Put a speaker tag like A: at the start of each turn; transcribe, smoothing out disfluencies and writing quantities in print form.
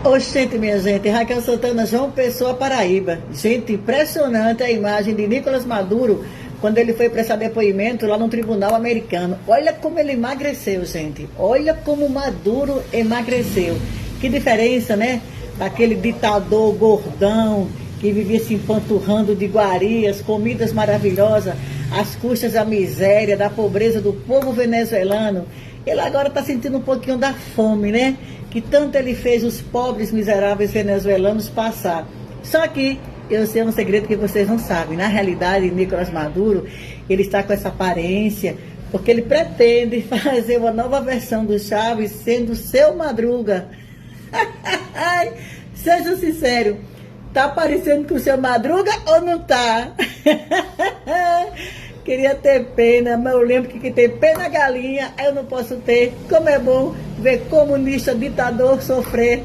A: Oxente, minha gente, Raquel Santana, João Pessoa, Paraíba. Gente, impressionante a imagem de Nicolás Maduro quando ele foi prestar depoimento lá no tribunal americano. Olha como ele emagreceu, gente. Olha como Maduro emagreceu. Que diferença, né? Daquele ditador gordão que vivia se empanturrando de iguarias, comidas maravilhosas, às custas da miséria, da pobreza do povo venezuelano. Ele agora está sentindo um pouquinho da fome, né? Que tanto ele fez os pobres miseráveis venezuelanos passar. Só que eu sei um segredo que vocês não sabem. Na realidade, Nicolás Maduro, ele está com essa aparência porque ele pretende fazer uma nova versão do Chaves sendo seu Madruga. Seja sincero, tá parecendo com o seu Madruga ou não tá? Queria ter pena, mas eu lembro que tem pena galinha, eu não posso ter. Como é bom ver comunista, ditador sofrer.